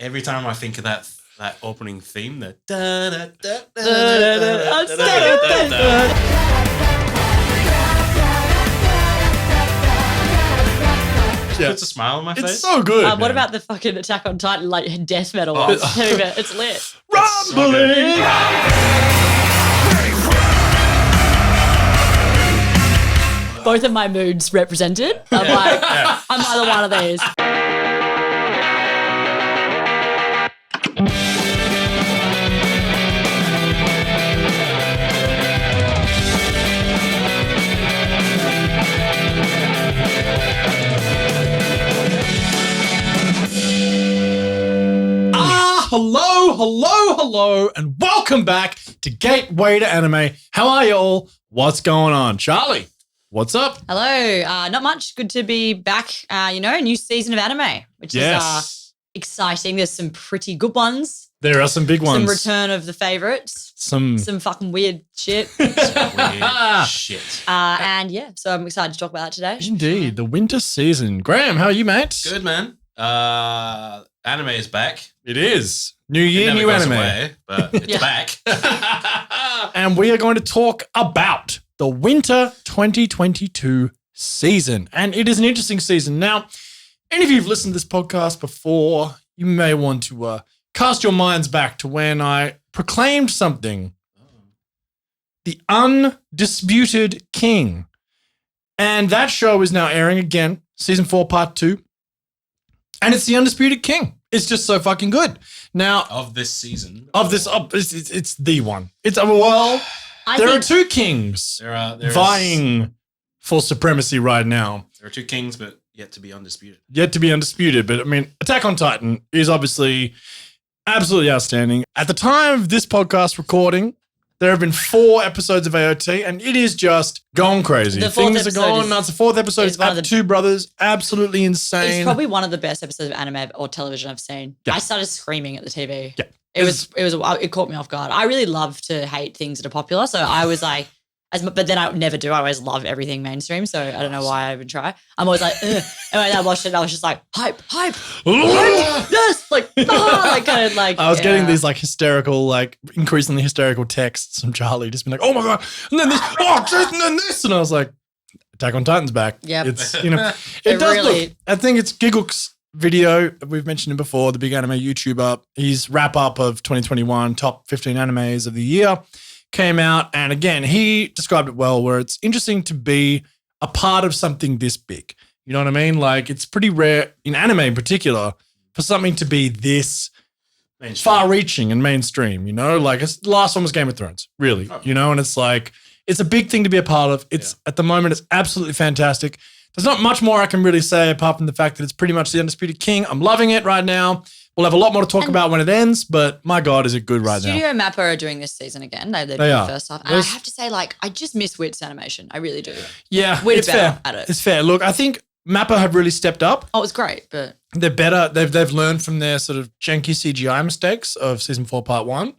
every time I think of that opening theme, the puts a smile on my face. It's so good. What about the fucking Attack on Titan like death metal? It's lit. Rumbling. Both of my moods represented. I'm like, I'm either one of these. Hello, and welcome back to Gateway to Anime. How are you all? What's going on? Charlie, what's up? Hello. Not much. Good to be back. New season of anime, which is exciting. There's some pretty good ones. There are some big ones. Some return of the favorites. Some fucking weird shit. So I'm excited to talk about that today. Indeed, the winter season. Graham, how are you, mate? Good, man. Anime is back. It is. New year, it new goes anime. Away, but it's back. And we are going to talk about the winter 2022 season. And it is an interesting season. Now, any of you who've listened to this podcast before, you may want to cast your minds back to when I proclaimed something. The Undisputed King. And that show is now airing again, season 4, part 2. And it's the Undisputed King. It's just so fucking good. Now, of this season. It's the one. There are two kings vying for supremacy right now. There are two kings, but yet to be undisputed. But I mean, Attack on Titan is obviously absolutely outstanding. At the time of this podcast recording, there have been 4 episodes of AOT, and it is just gone crazy. Things are going nuts. The 4th episode is about the two brothers. Absolutely insane. It's probably one of the best episodes of anime or television I've seen. Yeah. I started screaming at the TV. Yeah. It caught me off guard. I really love to hate things that are popular, so I was like, but then I never do. I always love everything mainstream, so I don't know why I even try. I'm always like, ugh. And when I watched it, I was just like, hype, yes, I was getting these like hysterical, like increasingly hysterical texts from Charlie, just being like, oh my God, and then this, and then this. And I was like, Attack on Titan's back. Yeah. It's, it does really look, I think it's Giggle's video, we've mentioned him before, the big anime YouTuber, his wrap up of 2021, top 15 animes of the year. Came out, and again, he described it well, where it's interesting to be a part of something this big. You know what I mean? Like, it's pretty rare, in anime in particular, for something to be this far-reaching and mainstream, you know? Like, the last one was Game of Thrones, really, you know? And it's like, it's a big thing to be a part of. It's at the moment, it's absolutely fantastic. There's not much more I can really say apart from the fact that it's pretty much the Undisputed King. I'm loving it right now. We'll have a lot more to talk about when it ends, but my God, is it good right now. Studio Mappa are doing this season again. They did the first half. And I have to say, like, I just miss Wit's animation. I really do. Yeah, Wit are better at it. It's fair. Look, I think Mappa have really stepped up. Oh, it's great, but they're better. They've learned from their sort of janky CGI mistakes of season 4, part 1.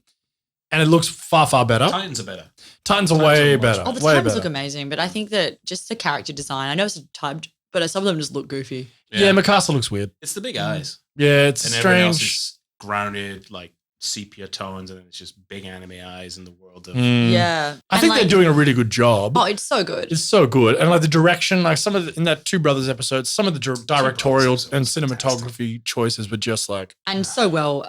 And it looks far, far better. Titans are better. Titans are way better. Oh, the Titans look amazing, but I think that just the character design, I know it's typed, but some of them just look goofy. Yeah, Mikasa looks weird. It's the big eyes. Yeah, it's and strange. Else is grounded, like sepia tones, and it's just big anime eyes in the world of. Yeah, I think they're doing a really good job. Oh, it's so good. It's so good, and like the direction, like some of in that Two Brothers episode, some of the directorial and cinematography choices were just like and so well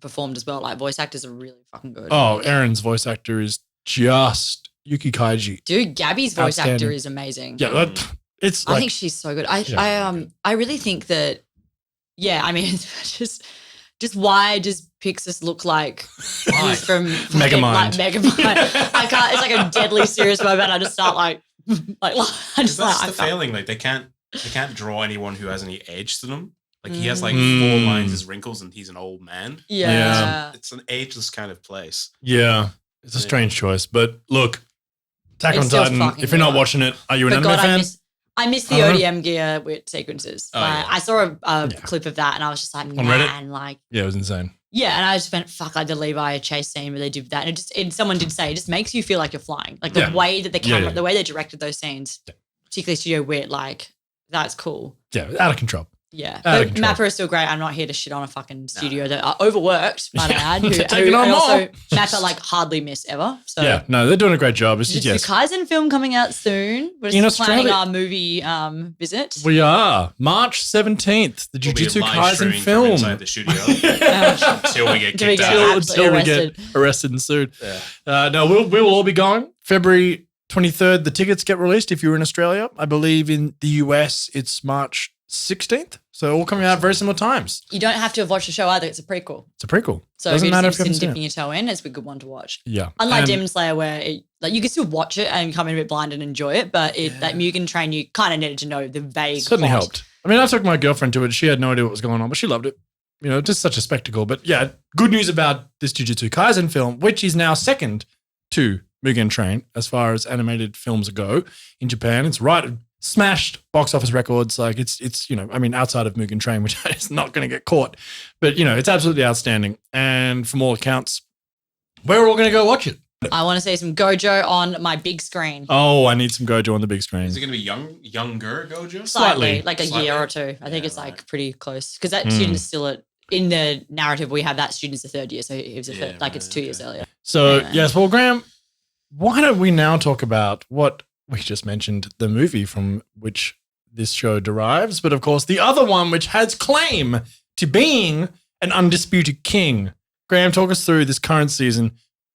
performed as well. Like voice actors are really fucking good. Oh, Aaron's voice actor is just Yuki Kaiji. Dude, Gabby's voice actor is amazing. Yeah, it's. I think she's so good. I really think that. Yeah, I mean, just why does Pixis look like he's from Megamind? Like Megamind. I can't. It's like a deadly serious moment. I just start like I just that's the failing. Like they can't draw anyone who has any edge to them. Like he has like 4 lines as wrinkles, and he's an old man. Yeah. It's an ageless kind of place. Yeah, it's a strange choice, but look, Attack on Titan. If you're not watching it, are you an anime fan? I miss the ODM gear with sequences. I saw a clip of that and I was just like, man, like. Yeah, it was insane. Yeah, and I just went, fuck, like the Levi chase scene where they did that. And someone did say, it just makes you feel like you're flying. Like the way that the camera, the way they directed those scenes, particularly Studio Wit, like, that's cool. Yeah, out of control. Yeah, Out of but control. Mappa is still great. I'm not here to shit on a fucking studio that are overworked, might I add. They're taking on And also, more. Mappa like hardly miss ever. So Yeah, no, they're doing a great job. It's just, Jujutsu yes. Kaisen film coming out soon. We're In just planning Australia. our movie visit. We are. March 17th, the We'll be Jujutsu live Kaisen streaming from film. inside the studio Um, until we get Until we kicked get out. absolutely Until we get arrested. arrested and sued. Yeah. No, we will all be going. February 23rd, the tickets get released if you're in Australia. I believe in the US, it's March 16th. So all coming out at very similar times. You don't have to have watched the show either. It's a prequel. It's a prequel. So Doesn't if you're matter just if you haven't interested in seen dipping it. your toe in, it's a good one to watch. Yeah. Unlike And- Demon Slayer, where you can still watch it and come in a bit blind and enjoy it, but that Mugen Train, you kind of needed to know the vague. certainly plot. helped. I mean, I took my girlfriend to it. She had no idea what was going on, but she loved it. You know, just such a spectacle. But yeah, good news about this Jujutsu Kaisen film, which is now second to Mugen Train as far as animated films go in Japan. It's smashed box office records. Like it's I mean, outside of Mugen Train, which is not going to get caught, but it's absolutely outstanding. And from all accounts, we're all going to go watch it. I want to see some Gojo on my big screen. Oh, I need some Gojo on the big screen. Is it going to be younger Gojo? Slightly, like a Slightly? year or two. I think Yeah, it's right. like pretty close because that student's still in the narrative. We have that student's the third year, so it was Yeah, like it's right, 2 years earlier. So, Anyway. yes, well, Graham, why don't we now talk about what we just mentioned, the movie from which this show derives, but of course, the other one which has claim to being an undisputed king. Graham, talk us through this current season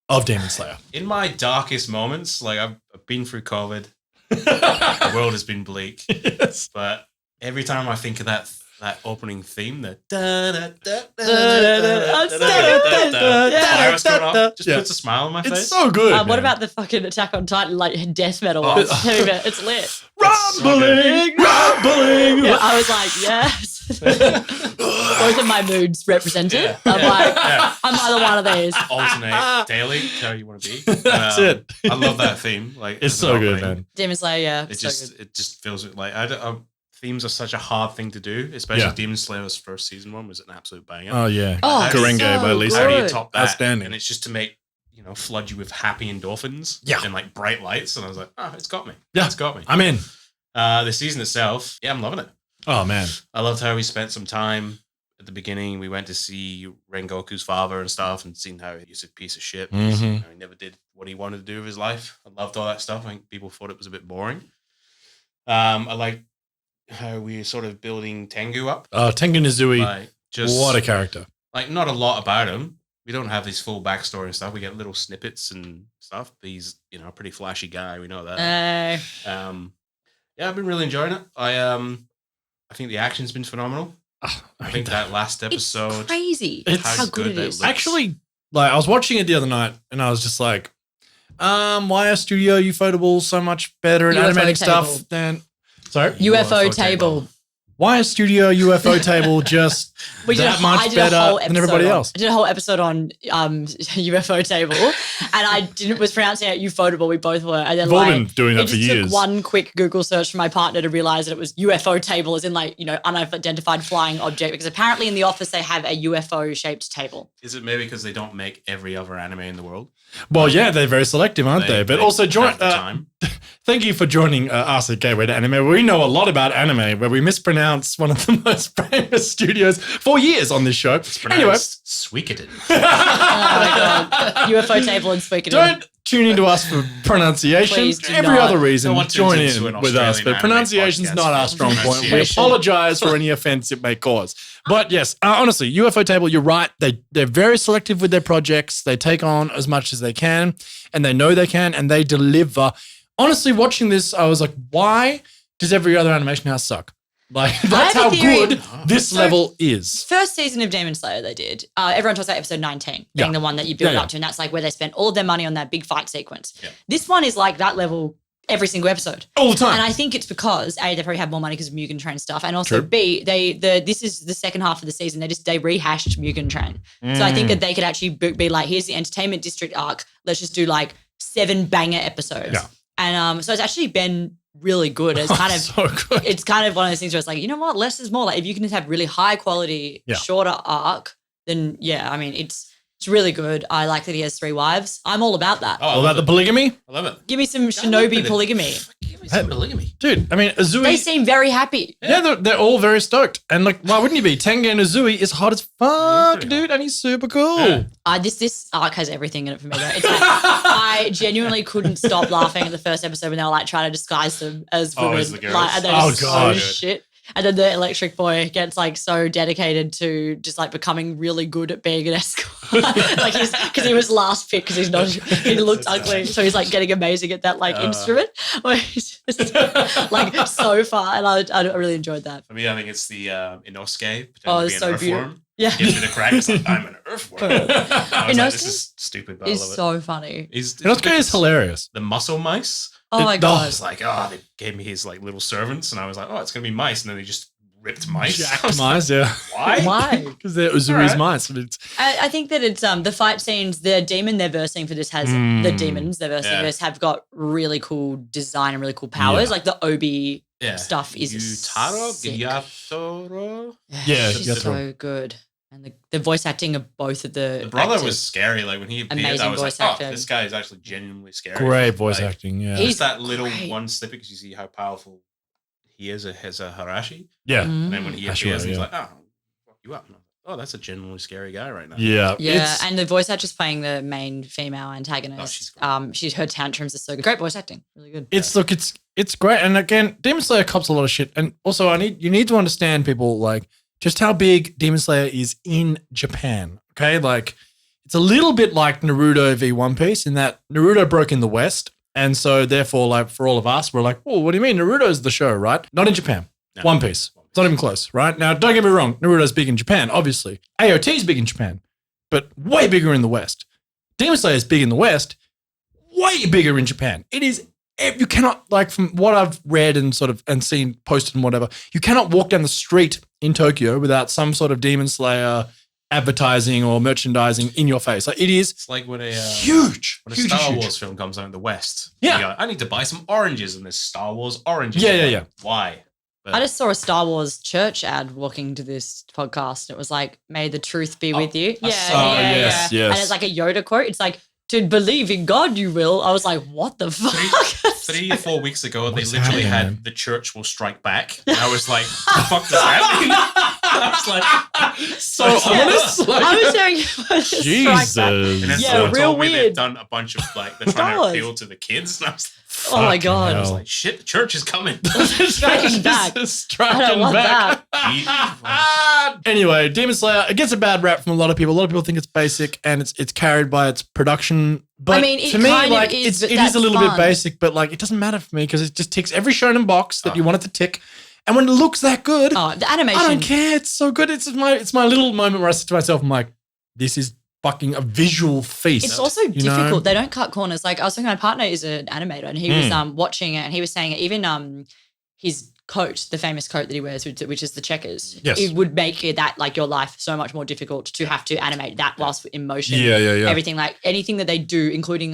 of Demon Slayer. In my darkest moments, like I've been through COVID, the world has been bleak, Yes. but every time I think of that opening theme, the virus going off, just Yeah. puts a smile on my It's face. so good. What man. about the fucking Attack on Titan like death metal? Oh. one? It's lit. rumbling, rumbling? Yeah, I was like, yes. Both of my moods represented. Yeah. I'm Yeah. like, Yeah. I'm either one of these. Alternate daily, how you want to be. That's it. I love that theme. Like It's as an so good, opening. man. Demon Slayer, yeah. It so just good. it just feels like themes are such a hard thing to do, especially Yeah. Demon Slayer's first season one was an absolute banger. Oh, yeah. Oh, How do you- Garenge by Lisa. How do you good. top that? Outstanding. And it's just to make flood you with happy endorphins. Yeah. And like bright lights. And I was like, oh, it's got me. Yeah. It's got me. I'm in. The season itself, yeah, I'm loving it. Oh, man. I loved how we spent some time at the beginning. We went to see Rengoku's father and stuff and seen how he's a piece of shit. Because, Mhm. he never did what he wanted to do with his life. I loved all that stuff. I think people thought it was a bit boring. I like how we're sort of building Tengu up. Tengen Izui, Like, just what a character. like not a lot about him. We don't have his full backstory and stuff. We get little snippets and stuff. But he's a pretty flashy guy. We know that. Yeah, I've been really enjoying it. I think the action's been phenomenal. I think that last It's episode, crazy It's how good it that is. looks. Actually, like I was watching it the other night and I was just like, why are Studio Ufotable so much better at UFO animating table. stuff than sorry? UFO table. Why is Studio UFO Table just that much better than everybody else? I did a whole episode on UFO table, and I was pronouncing it Ufotable. We both were, and then We've all like been doing that it for just years. took one quick Google search from my partner to realize that it was UFO table, as in like unidentified flying object. Because apparently in the office they have a UFO shaped table. Is it maybe because they don't make every other anime in the world? Well, yeah, they're very selective, aren't they? But also, have the time. thank you for joining us at Gateway to Anime. We know a lot about anime, where we mispronounce one of the most famous studios for years on this show. Anyway, Pronounced Suikoden. Oh my god, UFO table and Suikoden. don't tune into us for pronunciation. Please do Every not. other reason, No one tunes join into in an with us. Australian But anime pronunciation's podcast not our for strong point. We pronunciation. apologize for any offense it may cause. But yes, honestly, UFO Table, you're right. They're very selective with their projects. They take on as much as they can, and they know they can, and they deliver. Honestly, watching this, I was like, why does every other animation house suck? Like, that's have how a theory. good this level is. First season of Demon Slayer they did. Everyone talks about episode 19 being Yeah. the one that you build Yeah, up to, and that's like where they spent all of their money on that big fight sequence. Yeah. This one is like that level every single episode. All the time. And I think it's because A, they probably have more money because of Mugen Train stuff, and also True. B, this is the second half of the season. They rehashed Mugen Train, so I think Mm. that they could actually be like, here's the entertainment district arc. Let's just do like 7 banger episodes. Yeah. And so it's actually been really good. It's kind of so good. it's kind of one of those things where it's like, you know what, less is more. Like if you can just have really high quality, Yeah. shorter arc, then yeah, I mean, it's It's really good. I like that he has 3 wives. I'm all about that. Oh, All about the polygamy? I love it. Give me some shinobi polygamy. Give me some polygamy. Dude, I mean, Azui. They seem very happy. Yeah, they're all very stoked. And like, why wouldn't you be? Tengen Azui is hot as fuck, pretty dude, and he's super cool. Yeah. This arc has everything in it for me though. It's like I genuinely couldn't stop laughing at the first episode when they were like trying to disguise them as women. as the girls. Like, and they're Oh, just God. so shit. And then the electric boy gets like so dedicated to just like becoming really good at being an escort. Like because he was last pick because he looked ugly. So he's like getting amazing at that like instrument. Where he's just like so far. And I really enjoyed that. For me, I think it's the Inosuke. Oh, pretending it's to be so an beautiful. earthworm. Yeah. Gives me the crack. It's like, I'm an earthworm. I was like, Inosuke this is stupid, but I It's love it. so funny. Inosuke is hilarious. The muscle mice. Oh my I god. was like, they gave me his like little servants, and I was like, it's gonna be mice, and then they just ripped mice. Jacked mice, yeah. Why? Why? Because they're Uzui's Alright. mice. But it's, I think that it's the fight scenes, the demon they're versing for this has the demons they're versing for this have got really cool design and really cool powers. Yeah. Like the Obi Yeah. stuff is Gyutaro? sick. Gyatoro? Yeah, she's Gyatoro. so good. And the voice acting of both of the The brother actors. was scary. Like when he appeared, Amazing I was like, voice acting. this guy is actually genuinely scary. great voice Like, acting, yeah. He's Just that little great. one snippet because you see how powerful he is as a Harashi. Yeah. And then when he Hashira, appears, he's yeah. like, fuck you up. And I'm like, that's a genuinely scary guy right now. Yeah. Yeah, It's- and the voice actress playing the main female antagonist. she's great. She's her tantrums are so good. Great voice acting, really good. It's great. And again, Demon Slayer cops a lot of shit. And also you need to understand people like just how big Demon Slayer is in Japan. Okay. Like it's a little bit like Naruto v One Piece in that Naruto broke in the West. And so therefore, like for all of us, we're like, oh, what do you mean? Naruto's the show, right? Not in Japan. No. One Piece. It's not even close, right? Now, don't get me wrong. Naruto's big in Japan, obviously. AOT's big in Japan, but way bigger in the West. Demon Slayer is big in the West, way bigger in Japan. It is, you cannot, like from what I've read and sort of, and seen posted and whatever, you cannot walk down the street in Tokyo without some sort of Demon Slayer advertising or merchandising in your face. Like it is It's like when a huge. when a huge, Star huge. Wars film comes out in the West. Yeah. you go, I need to buy some oranges, and there's Star Wars oranges. Yeah, I'm yeah, like, yeah. Why? But I just saw a Star Wars church ad walking to this podcast. It was like, "May the truth be with you." I saw it. Yes, yes. And it's like a Yoda quote. It's like, "To believe in God, you will." I was like, "What the fuck?" 3 or 4 weeks ago, they What's literally happening, had man? the church will strike back. And I was like, what the fuck does that mean? I was like, So Yeah. honest. Like, I was hearing Jesus. and then Yeah, someone real told me weird. they've done a bunch of like, they're trying to Wars. appeal to the kids. And I was Oh my Fucking God. hell. like, shit, the church is coming. Striking back. Striking I don't want back. that. Anyway, Demon Slayer, it gets a bad rap from a lot of people. A lot of people think it's basic and it's carried by its production. But I mean, it to me, kind of like is, it but is a little that's bit fun. basic, but like it doesn't matter for me because it just ticks every shonen box that you want it to tick. And when it looks that good, Oh, the animation. I don't care. It's so good. It's my little moment where I sit to myself, I'm like, this is fucking a visual feast. It's also you know? difficult. They don't cut corners. Like I was talking, my partner is an animator, and he was watching it, and he was saying even his coat, the famous coat that he wears, which is the checkers, Yes. it would make it that like your life so much more difficult to have to animate that whilst in motion. Yeah. Everything like anything that they do, including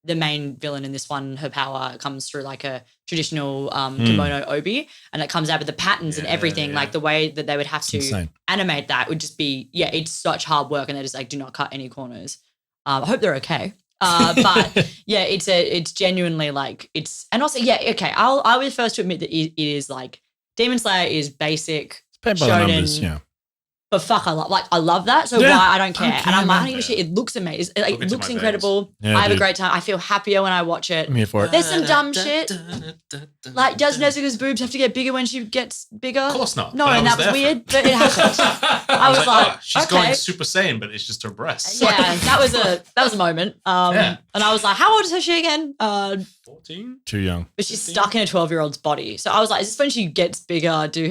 the main villain in this one, her power comes through like a traditional kimono obi, and it comes out with the patterns and Yeah, everything. yeah. Like the way that they would have to insane. animate that would just be it's such hard work, and they just like do not cut any corners. I hope they're okay. But yeah, it's genuinely like and also okay. I'll be the first to admit that it is like Demon Slayer is basic. It's paid by the shonen, numbers, yeah. But fuck, I love that. So Yeah, why I don't care. I don't And I'm care, like, I man. don't give a shit. It looks amazing. Look It into looks my incredible. veins. Yeah, I have a dude. great time. I feel happier when I watch it. I'm here for it. There's some dumb shit. Like, does Nezuko's boobs have to get bigger when she gets bigger? Of course not. No, But I and was that was there for weird, it. but it happened. I was like, she's okay. going Super Saiyan, but it's just her breasts. Yeah, that was a moment. Yeah. And I was like, how old is she again? 14? Too young. But she's stuck in a 12-year-old's body. So I was like, is this when she gets bigger? I don't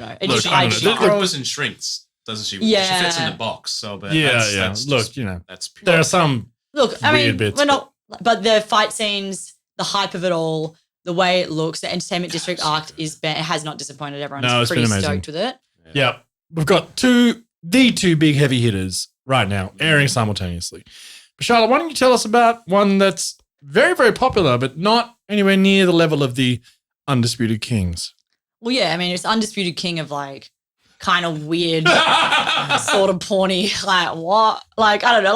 know. It Look, just, I don't She know. grows and shrinks, doesn't she? Yeah. She fits in the box. So, but Yeah, that's, yeah. That's Look, just, you know, that's pure. there are some Look, I weird mean, bits, we're not, but the fight scenes, the hype of it all, the way it looks, the Entertainment District arc it has not disappointed everyone. No, It's it's pretty been amazing. stoked with it. Yeah. We've got the two big heavy hitters right now airing simultaneously. But Charlotte, why don't you tell us about one that's very, very popular, but not anywhere near the level of the Undisputed Kings? Well, yeah, I mean, it's Undisputed King of like kind of weird, sort of porny, like what? Like, I don't know,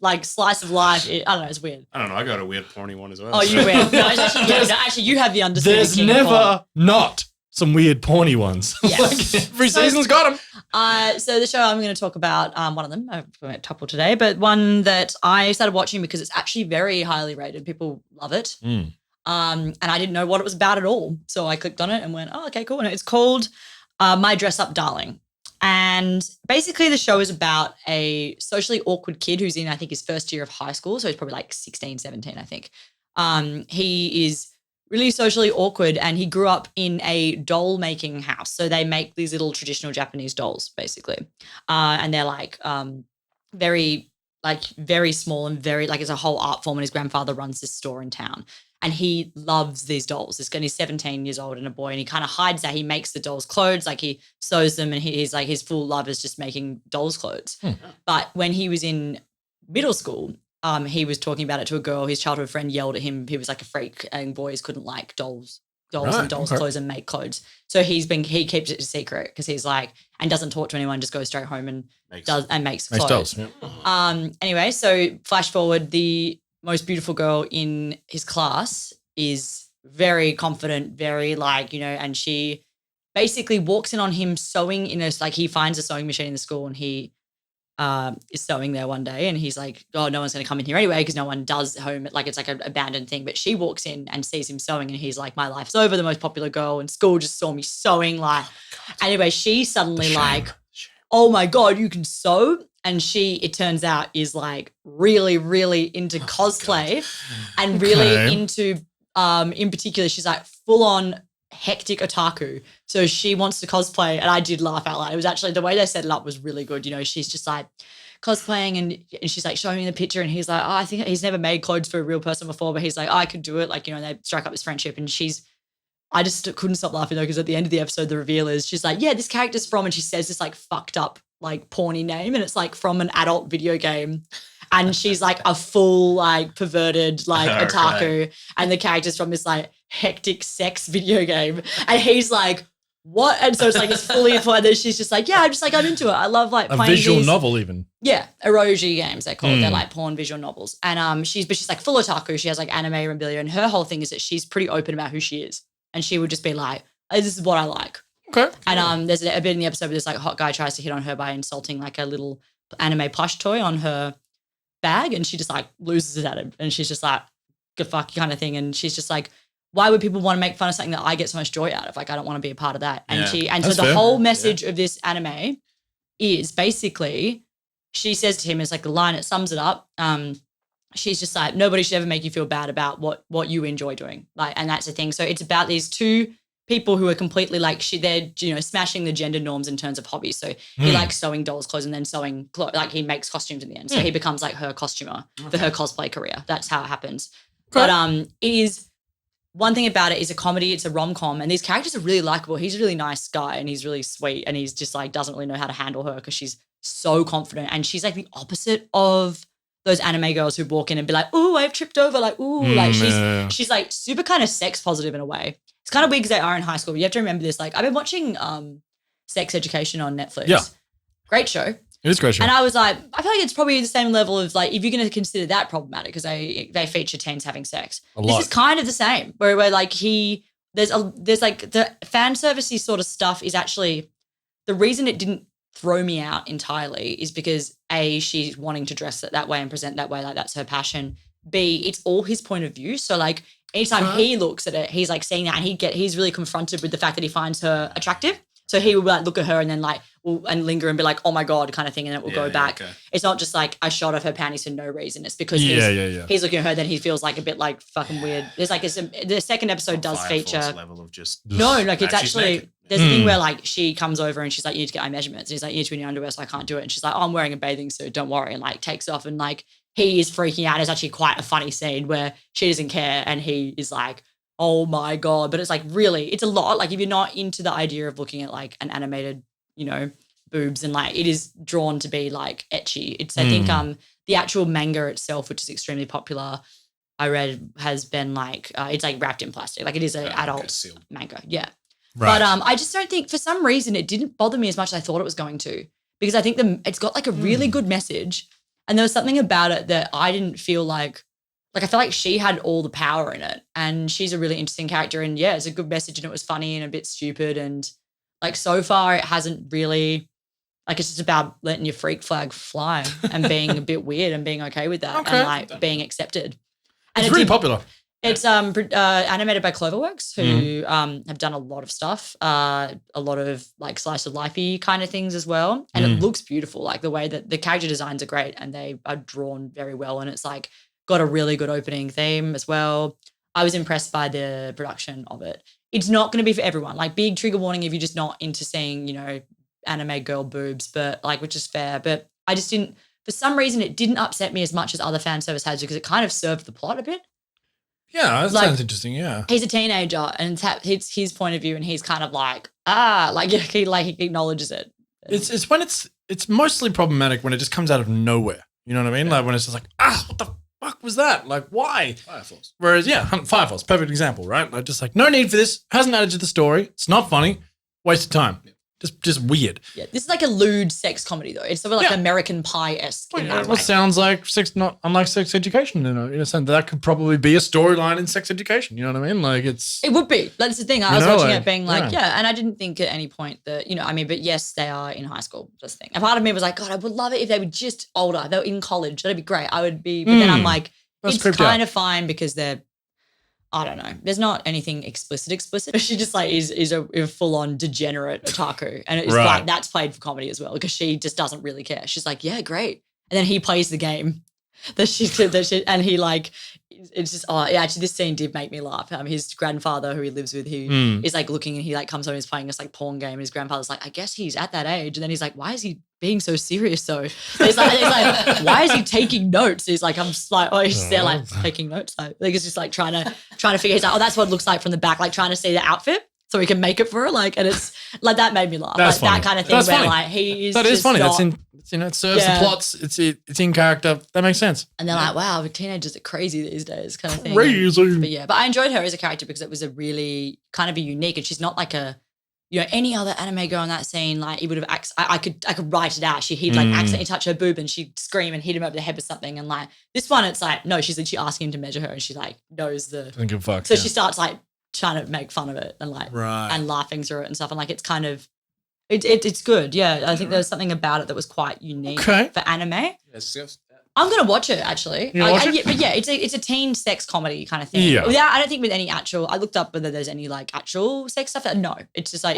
like slice of life. I don't know, it's weird. I don't know. I got a weird porny one as well. Oh, you weird. No, it's actually, you have the understanding. There's never not some weird porny ones. Yes. Like every season's got them. So the show I'm going to talk about, one of them, I've got a couple today, but one that I started watching because it's actually very highly rated. People love it. And I didn't know what it was about at all. So I clicked on it and went, oh, okay, cool. And it's called My Dress Up Darling. And basically the show is about a socially awkward kid who's in, I think, his first year of high school. So he's probably like 16, 17, I think. He is really socially awkward and he grew up in a doll making house. So they make these little traditional Japanese dolls, basically. And they're like very small and very, like, it's a whole art form, and his grandfather runs this store in town. And he loves these dolls. He's 17 years old and a boy, and he kind of hides that. He makes the dolls clothes, like he sews them, and he's like, his full love is just making dolls clothes. But when he was in middle school, he was talking about it to a girl. His childhood friend yelled at him. He was like a freak, and boys couldn't like dolls and dolls' clothes and make clothes. So he keeps it a secret because he's like, and doesn't talk to anyone, just goes straight home and makes clothes. Dolls, yeah. Anyway, so flash forward, the most beautiful girl in his class is very confident, very like, and she basically walks in on him sewing he finds a sewing machine in the school, and he is sewing there one day, and he's like, oh, no one's going to come in here anyway because no one does home, like it's like an abandoned thing. But she walks in and sees him sewing, and he's like, my life's over, the most popular girl in school just saw me sewing. Like, anyway, she suddenly like, oh my God, you can sew. And she, it turns out, is like really, really into cosplay and really into, in particular, she's like full on hectic otaku. So she wants to cosplay, and I did laugh out loud. It was actually, the way they set it up was really good. She's just like cosplaying and she's like showing me the picture, and he's like, oh, I think he's never made clothes for a real person before, but he's like, oh, I could do it. Like, and they strike up this friendship, and I just couldn't stop laughing though, because at the end of the episode, the reveal is she's like, yeah, this character's from, and she says this like fucked up, like porny name, and it's like from an adult video game. And she's like a full like perverted like otaku, and the character's from this like hectic sex video game. And he's like, what? And so it's like it's fully implied that she's just like, yeah, I'm into it. I love like playing a visual novel even. Yeah, eroji games they're called. They're like porn visual novels. And she's like full otaku. She has like anime memorabilia, and her whole thing is that she's pretty open about who she is. And she would just be like, oh, this is what I like. Okay. And there's a bit in the episode where this like hot guy tries to hit on her by insulting like a little anime plush toy on her bag, and she just like loses it at him, and she's just like, good fuck kind of thing. And she's just like, why would people want to make fun of something that I get so much joy out of? Like, I don't want to be a part of that. And so the whole message of this anime is basically, she says to him, it's like the line, it sums it up. She's just like, nobody should ever make you feel bad about what you enjoy doing. Like, and that's the thing. So it's about these two people who are completely like, they're, smashing the gender norms in terms of hobbies. So he likes sewing dolls' clothes and then sewing clothes, like he makes costumes in the end. So he becomes like her costumer for her cosplay career. That's how it happens. Okay. But it is, one thing about it is a comedy, it's a rom-com, and these characters are really likable. He's a really nice guy, and he's really sweet, and he's just like, doesn't really know how to handle her because she's so confident. And she's like the opposite of those anime girls who walk in and be like, ooh, I've tripped over, like, ooh, like she's like super kind of sex positive in a way. It's kind of weird because they are in high school. But you have to remember this. Like, I've been watching Sex Education on Netflix. Yeah. Great show. It is a great show. And I was like, I feel like it's probably the same level of like, if you're going to consider that problematic, because they feature teens having sex. This is kind of the same, where like there's like the fan servicey sort of stuff is actually, the reason it didn't throw me out entirely is because A, she's wanting to dress it that way and present that way, like that's her passion. B, it's all his point of view. So like anytime he looks at it, he's like seeing that, and he's really confronted with the fact that he finds her attractive. So he will like look at her and then like and linger and be like, oh my God, kind of thing, and it will go back. Okay. It's not just like a shot of her panties for no reason. It's because he's looking at her, then he feels like a bit like fucking weird. There's like the second episode does feature level of just like it's actually there's a thing where like she comes over and she's like, you need to get my measurements. And he's like, you need to be in your underwear, so I can't do it. And she's like, oh, I'm wearing a bathing suit, don't worry, and like takes off, and like he is freaking out. It's actually quite a funny scene where she doesn't care and he is like, oh my God. But it's like really, it's a lot. Like if you're not into the idea of looking at like an animated, boobs, and like it is drawn to be like etchy. It's I think the actual manga itself, which is extremely popular, I read has been like it's like wrapped in plastic. Like it is an adult manga. Yeah. Right. But I just don't think, for some reason, it didn't bother me as much as I thought it was going to, because I think it's got like a really good message, and there was something about it that I didn't feel like I feel like she had all the power in it, and she's a really interesting character, and yeah, it's a good message, and it was funny and a bit stupid, and like so far it hasn't really, like, it's just about letting your freak flag fly and being a bit weird and being okay with that and like being accepted. And it's really popular. It's animated by Cloverworks, who have done a lot of stuff, a lot of like slice of lifey kind of things as well. And it looks beautiful. Like the way that the character designs are great and they are drawn very well. And it's like got a really good opening theme as well. I was impressed by the production of it. It's not going to be for everyone. Like, big trigger warning if you're just not into seeing, you know, anime girl boobs, but like, which is fair. But I just didn't, for some reason, it didn't upset me as much as other fan service has, because it kind of served the plot a bit. Yeah, that sounds interesting. Yeah, he's a teenager, and it's his point of view, and he's kind of like, he acknowledges it. It's when it's mostly problematic when it just comes out of nowhere. You know what I mean? Yeah. Like when it's just like, what the fuck was that? Like, why? Fire Force. Whereas, Fire Force, perfect example, right? Like, just like, no need for this. Hasn't added to the story. It's not funny. Waste of time. Yeah. Just weird. Yeah, this is like a lewd sex comedy though. It's sort of like American Pie-esque. Well, sounds like not unlike Sex Education. In a sense that could probably be a storyline in Sex Education. You know what I mean? Like it would be. That's the thing. I was watching it being like, and I didn't think at any point that, you know, I mean, but yes, they are in high school. Just thing. And part of me was like, God, I would love it if they were just older. They were in college. That'd be great. I would be. But then I'm like, it's kind of fine because they're. I don't know. There's not anything explicit. She just like is a full-on degenerate otaku. And it's like, that's played for comedy as well, because she just doesn't really care. She's like, yeah, great. And then he plays the game and he like, it's just, actually this scene did make me laugh. His grandfather, who he lives with, who is like looking, and he like comes home and he's playing this like porn game, and his grandfather's like, I guess he's at that age. And then he's like, why is he being so serious though? He's like, why is he taking notes? He's like, I'm just like, he's there like taking notes. Like it's just like trying to figure. He's like, that's what it looks like from the back, like trying to see the outfit so he can make it for her. Like, and it's like, that made me laugh. That's like funny. That kind of thing. That's where funny. Like he is. That is funny. Not, it serves the plots. It's in character. That makes sense. And they're like, wow, teenagers are crazy these days, kind of thing. Crazy. But I enjoyed her as a character because it was a really kind of a unique, and she's not like a, you know, any other anime girl in that scene. Like, he would have, I could write it out. He'd like accidentally touch her boob and she'd scream and hit him over the head with something. And like this one, it's like, no, she's literally asking him to measure her, and she like knows the. Doesn't give a fuck. So she starts like trying to make fun of it and like and laughing through it and stuff. And like it's kind of, it's good. Yeah, I think there's something about it that was quite unique for anime. Yes. I'm gonna watch it actually. But yeah, it's a teen sex comedy kind of thing. Yeah, I don't think with any actual. I looked up whether there's any like actual sex stuff. No, it's just like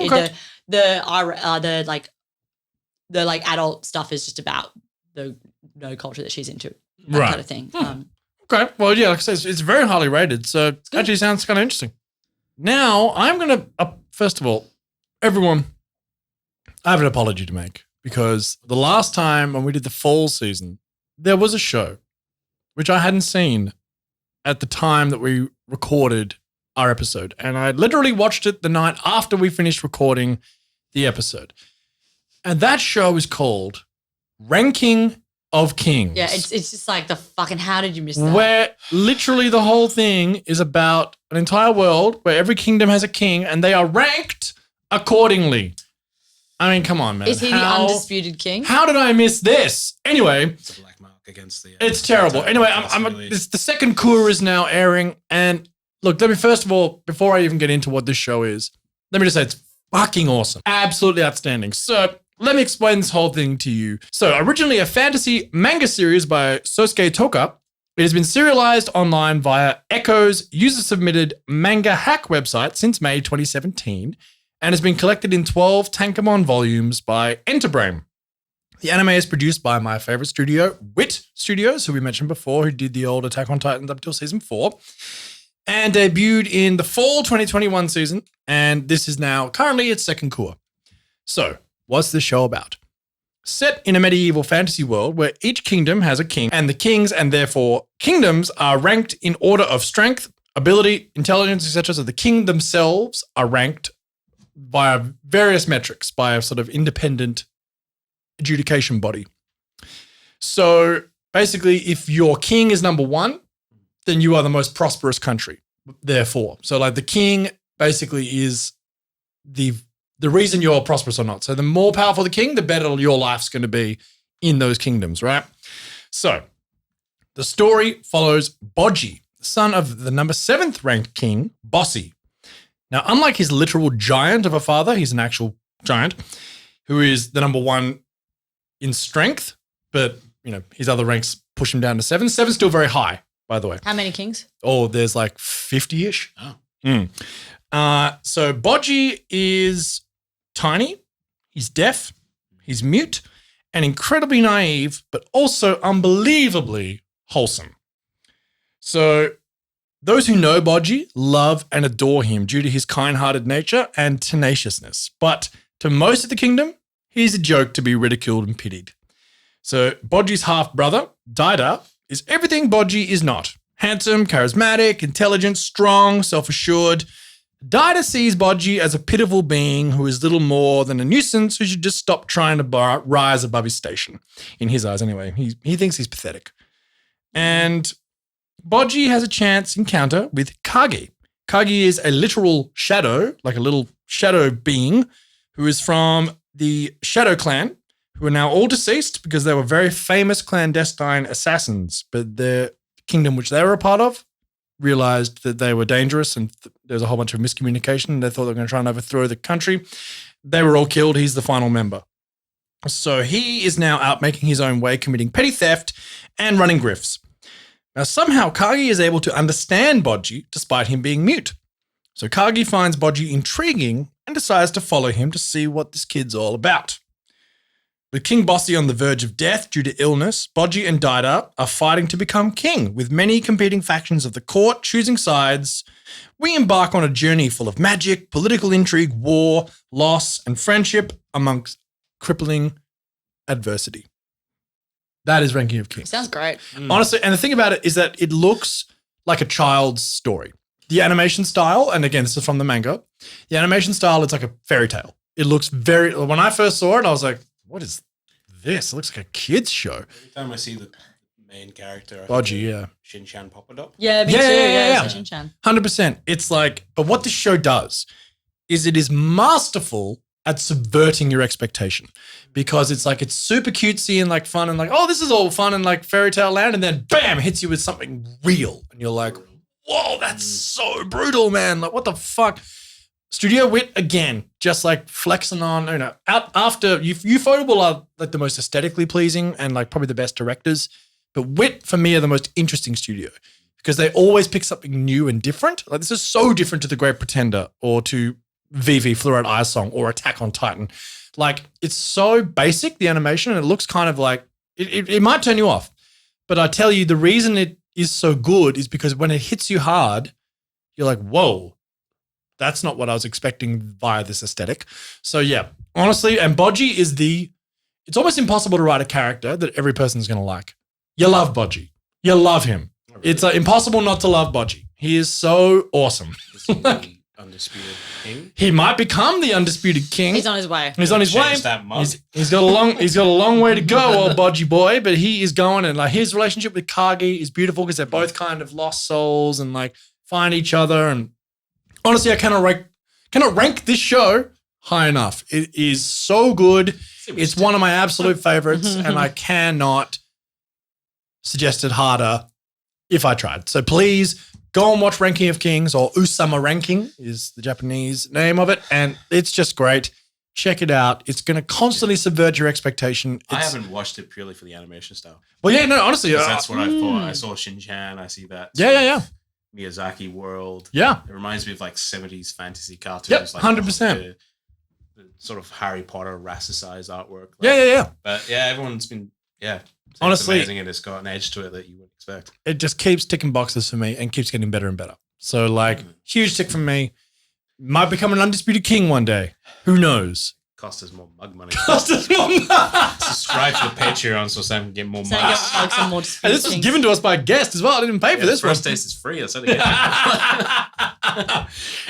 the adult stuff is just about the no culture that she's into, that kind of thing. Okay, well, yeah, like I said, it's very highly rated, so it actually sounds kind of interesting. Now, I'm gonna first of all, everyone, I have an apology to make, because the last time when we did the fall season, there was a show which I hadn't seen at the time that we recorded our episode. And I literally watched it the night after we finished recording the episode. And that show is called Ranking of Kings. Yeah, it's just like the fucking, how did you miss that? Where literally the whole thing is about an entire world where every kingdom has a king and they are ranked accordingly. I mean, come on, man. Is he the undisputed king? How did I miss this? Anyway. It's a black mark against the... it's terrible. Anyway, the second cour is now airing. And look, let me first of all, before I even get into what this show is, let me just say it's fucking awesome. Absolutely outstanding. So let me explain this whole thing to you. So originally a fantasy manga series by Sosuke Toka, it has been serialized online via Echo's user-submitted manga hack website since May 2017. And has been collected in 12 Tankemon volumes by Enterbrain. The anime is produced by my favorite studio, Wit Studios, who we mentioned before, who did the old Attack on Titan up till season 4, and debuted in the fall 2021 season. And this is now currently its second cour. So, what's this show about? Set in a medieval fantasy world where each kingdom has a king, and the kings and therefore kingdoms are ranked in order of strength, ability, intelligence, etc. So the king themselves are ranked via various metrics by a sort of independent adjudication body. So basically, if your king is number 1, then you are the most prosperous country, therefore. So like the king basically is the reason you're prosperous or not. So the more powerful the king, the better your life's going to be in those kingdoms, right? So the story follows Boji, the son of the number 7th ranked king, Bossy. Now, unlike his literal giant of a father, he's an actual giant who is the number 1 in strength, but his other ranks push him down to 7. 7's still very high, by the way. How many kings? Oh, there's like 50-ish. Oh. So Boji is tiny, he's deaf, he's mute, and incredibly naive, but also unbelievably wholesome. So those who know Boji love and adore him due to his kind-hearted nature and tenaciousness. But to most of the kingdom, he's a joke to be ridiculed and pitied. So Boji's half-brother, Daida, is everything Boji is not. Handsome, charismatic, intelligent, strong, self-assured. Daida sees Boji as a pitiful being who is little more than a nuisance who should just stop trying to rise above his station. In his eyes, anyway. He thinks he's pathetic. And Boji has a chance encounter with Kage. Kage is a literal shadow, like a little shadow being, who is from the Shadow Clan, who are now all deceased because they were very famous clandestine assassins. But the kingdom which they were a part of realized that they were dangerous and there's a whole bunch of miscommunication. They thought they were going to try and overthrow the country. They were all killed. He's the final member. So he is now out making his own way, committing petty theft and running grifts. Now, somehow Kage is able to understand Boji despite him being mute. So Kage finds Boji intriguing and decides to follow him to see what this kid's all about. With King Bossy on the verge of death due to illness, Boji and Daida are fighting to become king, with many competing factions of the court choosing sides. We embark on a journey full of magic, political intrigue, war, loss, and friendship amongst crippling adversity. That is Ranking of Kings. Sounds great. Honestly, and the thing about it is that it looks like a child's story. The animation style, and again, this is from the manga, the animation style, it's like a fairy tale. It looks when I first saw it, I was like, what is this? It looks like a kid's show. Every time I see the main character, Boji, yeah. Shin-chan Pop-a-Dop. Yeah, me too. Yeah. Shin-chan. 100%. It's like, but what this show does is it is masterful at subverting your expectation because it's like, it's super cutesy and like fun and like, oh, this is all fun and like fairy tale land. And then bam, hits you with something real. And you're like, whoa, that's so brutal, man. Like, what the fuck? Studio Wit, again, just like flexing on, after Ufotable are like the most aesthetically pleasing and like probably the best directors. But Wit, for me, are the most interesting studio because they always pick something new and different. Like, this is so different to The Great Pretender or to VV, Fluorite Eye Song, or Attack on Titan. Like, it's so basic, the animation, and it looks kind of like, it might turn you off. But I tell you, the reason it is so good is because when it hits you hard, you're like, whoa. That's not what I was expecting via this aesthetic. So yeah, honestly, and Boji is it's almost impossible to write a character that every person's going to like. You love Boji. You love him. Oh, really? It's impossible not to love Boji. He is so awesome. Is he the undisputed king? He might become the undisputed king. He's on his way. He's on his way. He's got a long way to go, old Boji boy, but he is going, and like his relationship with Kage is beautiful because they're both kind of lost souls and like find each other. And honestly, I cannot rank this show high enough. It is so good. It's one of my absolute favorites, and I cannot suggest it harder if I tried. So please go and watch Ranking of Kings, or Usama Ranking is the Japanese name of it, and it's just great. Check it out. It's going to constantly subvert your expectation. I haven't watched it purely for the animation style. Well, yeah, no, honestly. That's what I thought. I saw Shin-chan. I see that. Yeah. Miyazaki world. Yeah. It reminds me of like 70s fantasy cartoons. Yep, like 100%. The sort of Harry Potter rasticized artwork. Like, Yeah. But yeah, everyone's been, honestly, it's amazing, and it's got an edge to it that you wouldn't expect. It just keeps ticking boxes for me and keeps getting better and better. So like, huge tick from me. Might become an undisputed king one day. Who knows? Cost us more mug money. Subscribe to the Patreon so Sam can get more mugs. And this was given to us by a guest as well. I didn't pay for this. First taste is free. I said it again.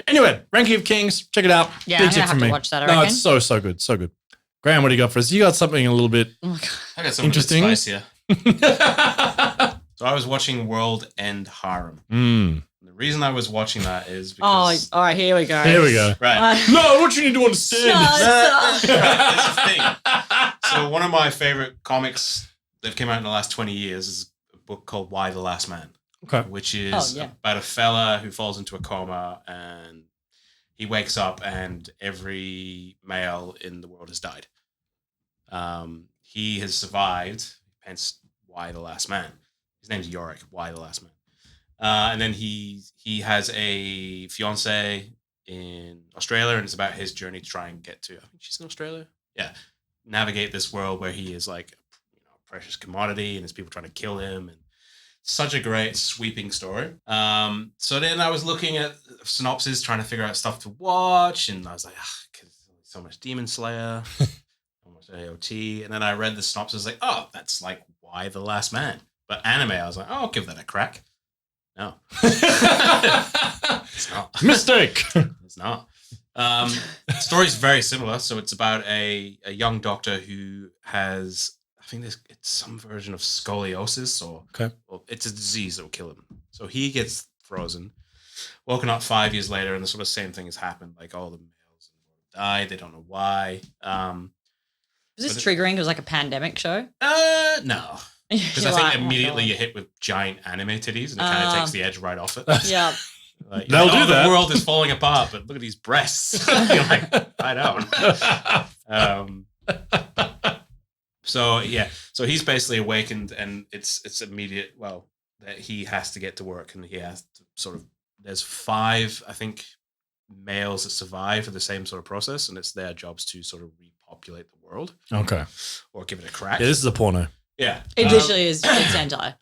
Anyway, Ranking of Kings. Check it out. Yeah, Big I'm tip gonna have from to me. watch that, I reckon. No, it's so good. So good. Graham, what do you got for us? You got something a little bit I got something interesting. Spicier. So I was watching World End Harem. The The reason I was watching that is Oh, because all right, here we go. Here we go. right. No, what you need to understand Shut is up. There's a thing. So one of my favorite comics that came out in the last 20 years is a book called Why the Last Man. Okay. Which is about a fella who falls into a coma and he wakes up and every male in the world has died. He has survived, hence Why the Last Man. His name's Yorick, Why the Last Man. And then he has a fiance in Australia, and it's about his journey to try and get to, I think she's in Australia. Yeah. Navigate this world where he is like, a precious commodity and there's people trying to kill him, and such a great sweeping story. So then I was looking at synopsis, trying to figure out stuff to watch, and I was like, so much Demon Slayer, so much AOT, and then I read the synopsis, like, oh, that's like Why the Last Man. But anime, I was like, oh, I'll give that a crack. No. It's not. Mistake. It's not. The story's very similar. So it's about a young doctor who has, I think it's some version of scoliosis or it's a disease that will kill him. So he gets frozen, woken up 5 years later, and the sort of same thing has happened. Like all the males died. They don't know why. Was this triggering? It was like a pandemic show? No. Because I think immediately you're hit with giant anime titties and it kind of takes the edge right off it. Yeah. Like, They'll do that. The world is falling apart, but look at these breasts. You're like, I don't. So he's basically awakened, and it's immediate. Well, that he has to get to work, and he has to sort of. There's 5, I think, males that survive for the same sort of process, and it's their jobs to sort of repopulate the world. Okay. Or give it a crack. Yeah, this is a porno. Yeah. It literally is. It's hentai.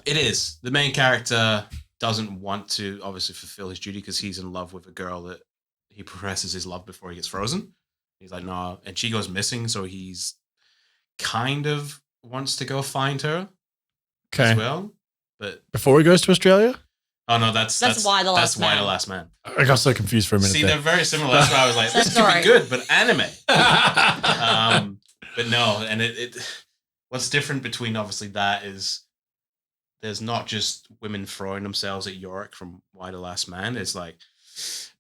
It is. The main character doesn't want to obviously fulfill his duty because he's in love with a girl that he professes his love before he gets frozen. He's like, no. And she goes missing, so he's kind of wants to go find her as well. But before he goes to Australia? Oh, no, that's Why the Last Man. Why the Last Man. I got so confused for a minute. See, there. they're very similar. That's why I was like, this could be good, but anime. But no, and it what's different between obviously that is there's not just women throwing themselves at Yorick from Why the Last Man. It's like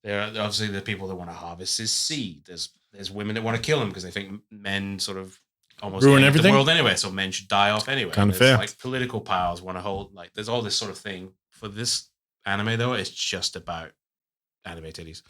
they're obviously the people that want to harvest his seed. There's women that want to kill him because they think men sort of almost ruin end everything. The world anyway, so men should die off anyway. Kind of fair. Like political powers want to hold. Like there's all this sort of thing. For this anime though, it's just about anime titties.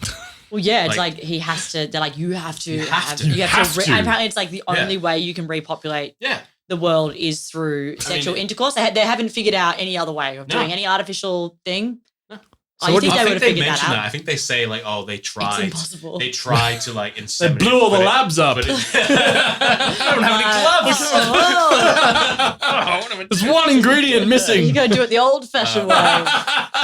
Well, yeah, it's like he has to. They're like, you have to. You have to. Apparently, it's like the only way you can repopulate. Yeah. The world is through sexual intercourse. They haven't figured out any other way of doing any artificial thing. No. So I think they would have figured that out. I think they say like, oh, they tried. It's impossible. They tried to like inseminate. They blew all the labs up. I don't have any gloves. There's one ingredient missing. You gotta do it the old-fashioned way.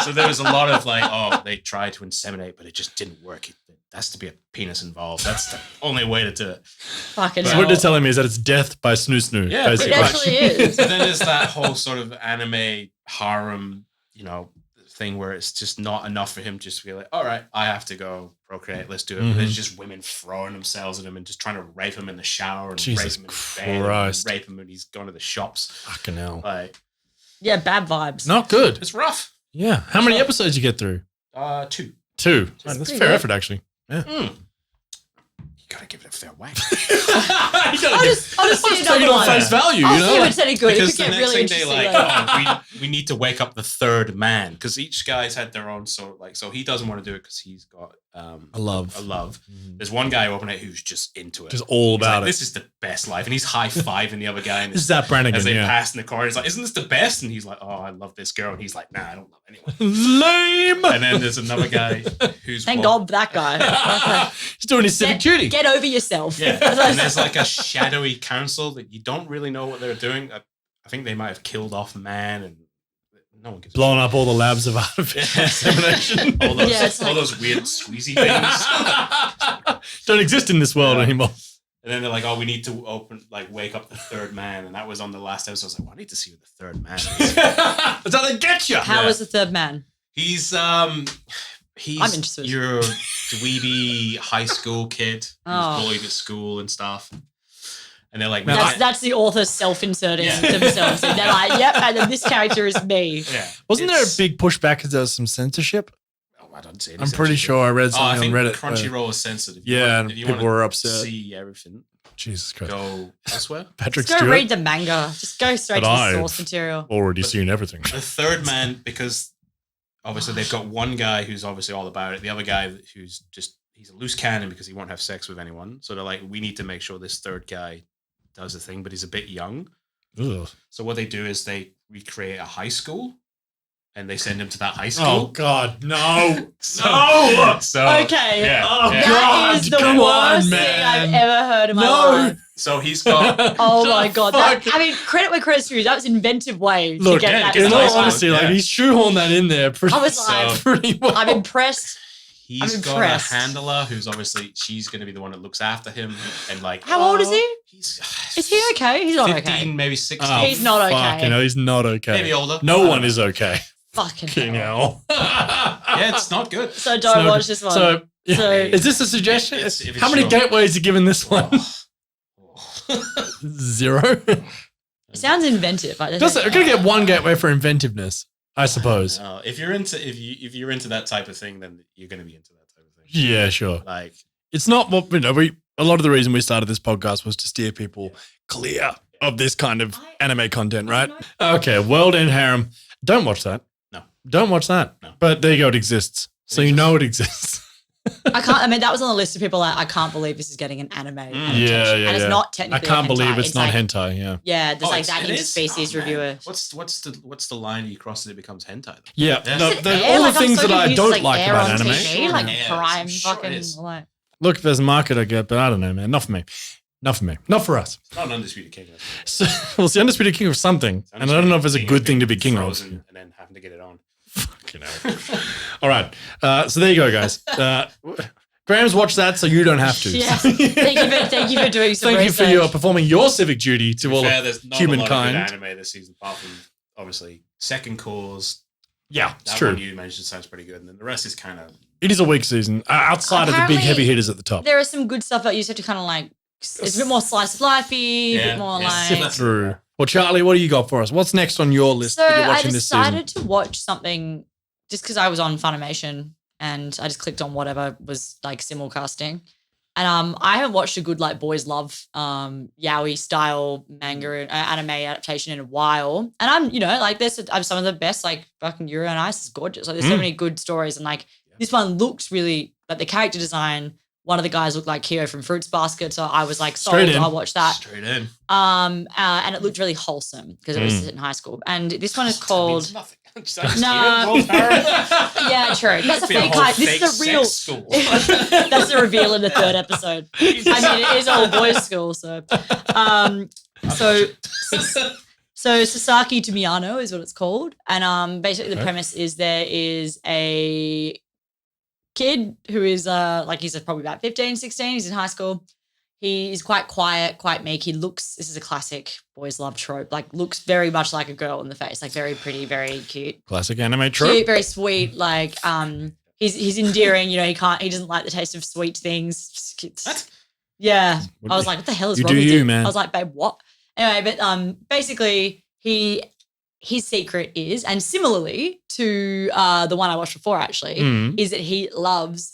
So there was a lot of like, oh, they tried to inseminate, but it just didn't work. There has to be a penis involved. That's the only way to do it. Fucking So what they're telling me is that it's death by snoo. Yeah, it actually is. But then there's that whole sort of anime harem, thing where it's just not enough for him just to be like, all right, I have to go procreate. Let's do it. But there's just women throwing themselves at him and just trying to rape him in the shower and rape him in bed and rape him when he's going to the shops. Fucking hell. Like, yeah, bad vibes. Not good. It's rough. Yeah. How many episodes you get through? 2. 2. Man, that's fair effort, actually. Yeah. You gotta give it a fair whack. I'll just see take it on face value, I'll see if it's any good. Because it the could get next really thing interesting. they like, we need to wake up the third man because each guy's had their own sort of like. So he doesn't want to do it because he's got a love. Mm-hmm. There's one guy open it who's just into it, just all about it. This is the best life, and he's high fiving the other guy. And this is that Brannigan. As they pass in the corner, he's like, "Isn't this the best?" And he's like, "Oh, I love this girl," and he's like, "Nah, I don't love anyone." Lame. And then there's another guy who's thank God that guy. He's doing his civic duty. Get over yourself. Yeah, and there's like a shadowy council that you don't really know what they're doing. I think they might have killed off man and no one gives blown up all the labs of artificial insemination. all those weird squeezy things don't exist in this world anymore. And then they're like, "Oh, we need to wake up the third man," and that was on the last episode. I was like, "Well, I need to see who the third man is." That's how they get you. How is the third man? He's I'm interested. Your dweeby high school kid who's bullied at school and stuff. And they're like, that's the author self-inserting themselves. And they're like, yep, and then this character is me. Yeah. Wasn't there a big pushback because there was some censorship? Oh, I don't see any I'm pretty sure I read something on Reddit. Crunchyroll is sensitive. And people were upset. See everything. Jesus Christ. Go elsewhere. Patrick Just go Stewart? read the manga. Just go straight to the source material. Already seen everything. The third man, because obviously they've got one guy who's obviously all about it. The other guy he's a loose cannon because he won't have sex with anyone. So they're like, we need to make sure this third guy does the thing, but he's a bit young. Ugh. So what they do is they recreate a high school and they send him to that high school. Oh, God, no. No! Okay. That is the worst thing I've ever heard in my life. So he's got... Oh, my God. Credit where credit's due. That was an inventive way to get that. In all honesty, he's shoehorned that in there. I was like, pretty well. I'm impressed. He's got a handler who's obviously, she's going to be the one that looks after him. And like, how old is he? Is he okay? He's not 15, okay. Maybe 16. Oh, he's not okay. He's not okay. Maybe older. No one is okay. Fucking hell. Yeah, it's not good. So don't watch this one. So is this a suggestion? How many gateways are you giving this one? 0. It sounds inventive. We're gonna get one gateway for inventiveness, I suppose. If you're into that type of thing, then you're going to be into that type of thing. Yeah, sure. Like, it's not what a lot of the reason we started this podcast was to steer people clear of this kind of anime content, right? Okay, World End Harem. Don't watch that. No. Don't watch that. No. But there you go, it exists. So you know it exists. That was on the list of people like, I can't believe this is getting an anime. Yeah. And it's not technically I can't believe hentai. it's not hentai, yeah. Yeah, there's like that interspecies reviewer. What's the line you cross and it becomes hentai? Though? Yeah. No, all the things that I don't like about anime. TV, like Prime fucking like. Look, there's a market I get, but I don't know, man. Not for me. Not for me. Not for us. It's not an Undisputed King. So, well, it's the Undisputed King of something. And I don't know if it's a good thing to be king of. And then having to get it on. Fucking hell. All right. So there you go, guys. Graham's watched that, so you don't have to. Yeah. Thank you for doing some research. Thank you for performing your civic duty to all there's not humankind. A lot of good anime this season, apart from obviously Second Cause. Yeah, it's that true. One you mentioned sounds pretty good, and then the rest is kind of. It is a weak season outside of the big heavy hitters at the top. There are some good stuff, but you just have to kind of like. It's a bit more slice of lifey, a bit more like. Sift through. Well, Charlie, what do you got for us? What's next on your list that you're watching this season? I decided to watch something just because I was on Funimation and I just clicked on whatever was like simulcasting. And I haven't watched a good like boys love yaoi style manga anime adaptation in a while. And I'm like I'm some of the best, like fucking Yuri on Ice is gorgeous. Like there's so many good stories, and like this one looks really like the character design. One of the guys looked like Kyo from Fruits Basket, so I was like, sold, I'll watch that. Straight in. And it looked really wholesome because it was in high school. And this one is called. Nothing. No. Yeah, true. That's a fake high. This is a real. School. That's the reveal in the 3rd episode. I mean, it is all boys' school, so. So Sasaki Milano is what it's called, and basically the premise is there is a kid who is he's probably about 15, 16. He's in high school. He's quite quiet, quite meek. This is a classic boys love trope, like looks very much like a girl in the face, like very pretty, very cute. Classic anime trope. Cute, very sweet, like he's endearing, he doesn't like the taste of sweet things. What? Yeah. I was like, what the hell is wrong with you? Man. I was like, babe, what? Anyway, but basically his secret is, and similarly to the one I watched before actually, is that he loves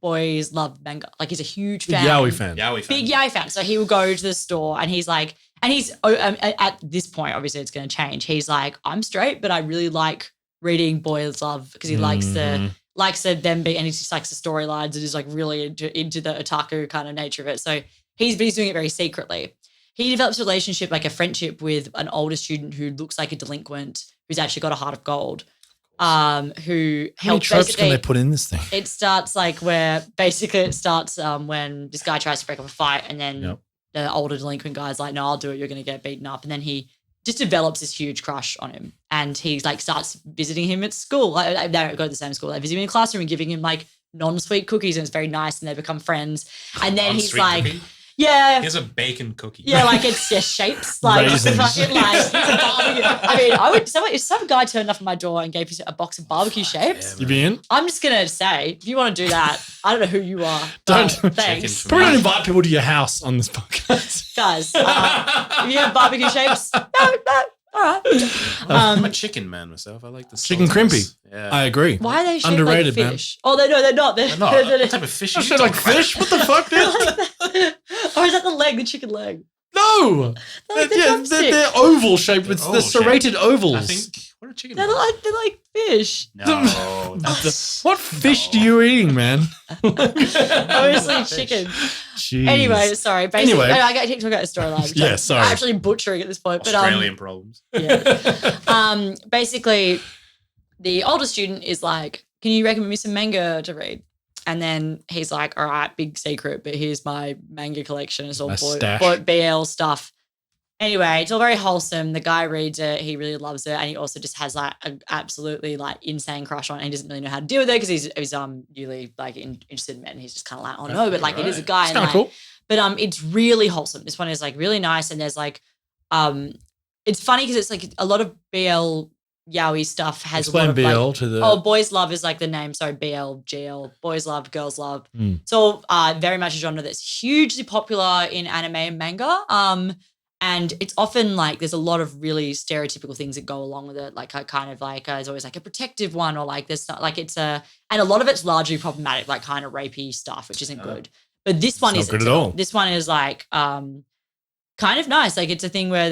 boys love manga. Like he's a huge fan. Yaoi fan. Big yaoi fan. So he will go to the store and he's like, and he's at this point, obviously it's going to change. He's like, I'm straight, but I really like reading boys love because he likes them be, and he just likes the storylines and is like really into the otaku kind of nature of it. So he's doing it very secretly. He develops a relationship, like a friendship with an older student who looks like a delinquent, who's actually got a heart of gold. Who How many tropes can they put in this thing? It starts when this guy tries to break up a fight, and then the older delinquent guy's like, no, I'll do it. You're going to get beaten up. And then he just develops this huge crush on him. And he like starts visiting him at school. They don't go to the same school. They visit him in the classroom and giving him like non-sweet cookies, and it's very nice, and they become friends. And then he's like, cookie? Yeah. Here's a bacon cookie. Yeah, like it's just shapes. Like Raisins. fucking like it's a barbecue. I mean, I would if some guy turned up at my door and gave me a box of barbecue shapes, You be in? I'm just gonna say, if you want to do that, I don't know who you are. Don't- Thanks. Probably don't invite people to your house on this podcast. Guys, if you have barbecue shapes, no, all right. I'm a chicken man myself. I like the Chicken saltiness. crimpy. Yeah. I agree. Why are they shaped Underrated, like man. fish? Oh, they're not. They're not. What type of fish? I are you said like talking about? fish. What the fuck, dude? Or is that the leg, the chicken leg? No. They're like the Yeah, drumstick. they're oval shaped. It's They're the oval shaped. serrated ovals. I think what are chicken? They're like fish. No, that's What fish are you eating, man? Obviously chicken. Jeez. Anyway, sorry. Basically, Anyway. I got to talk about the storyline. which Yeah, I'm sorry. actually butchering at this point. But Australian problems. yeah. Basically, the older student is like, "Can you recommend me some manga to read?" And then he's like, "All right, big secret, but here's my manga collection. It's all My stash. BL stuff." Anyway, it's all very wholesome. The guy reads it. He really loves it. And he also just has like an absolutely like insane crush on it. And he doesn't really know how to deal with it because he's newly like interested in men. He's just kind of like, oh no, but like it is a guy. It's and, kind of like, cool. But it's really wholesome. This one is like really nice. And there's like, it's funny because it's like a lot of BL yaoi stuff has Explain a lot of BL like, to the. oh, boys love is like the name. Sorry, BL, GL, boys love, girls love. Mm. So very much a genre that's hugely popular in anime and manga. And it's often like there's a lot of really stereotypical things that go along with it. Like I kind of like there's always like a protective one or like there's not like it's and a lot of it's largely problematic, like kind of rapey stuff, which isn't good. But this one not isn't good at all. This one is like kind of nice. Like it's a thing where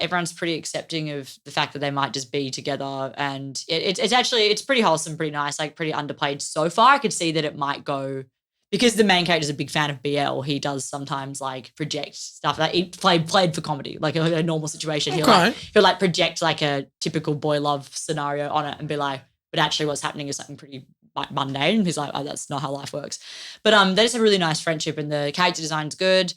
everyone's pretty accepting of the fact that they might just be together, and it's pretty wholesome, pretty nice, like pretty underplayed so far. I could see that it might go. Because the main character is a big fan of BL, he does sometimes like project stuff. Like he played for comedy, like a normal situation. Okay. He'll like project like a typical boy love scenario on it and be like, but actually what's happening is something pretty like mundane. He's like, oh, that's not how life works. But they just have a really nice friendship and the character design's good.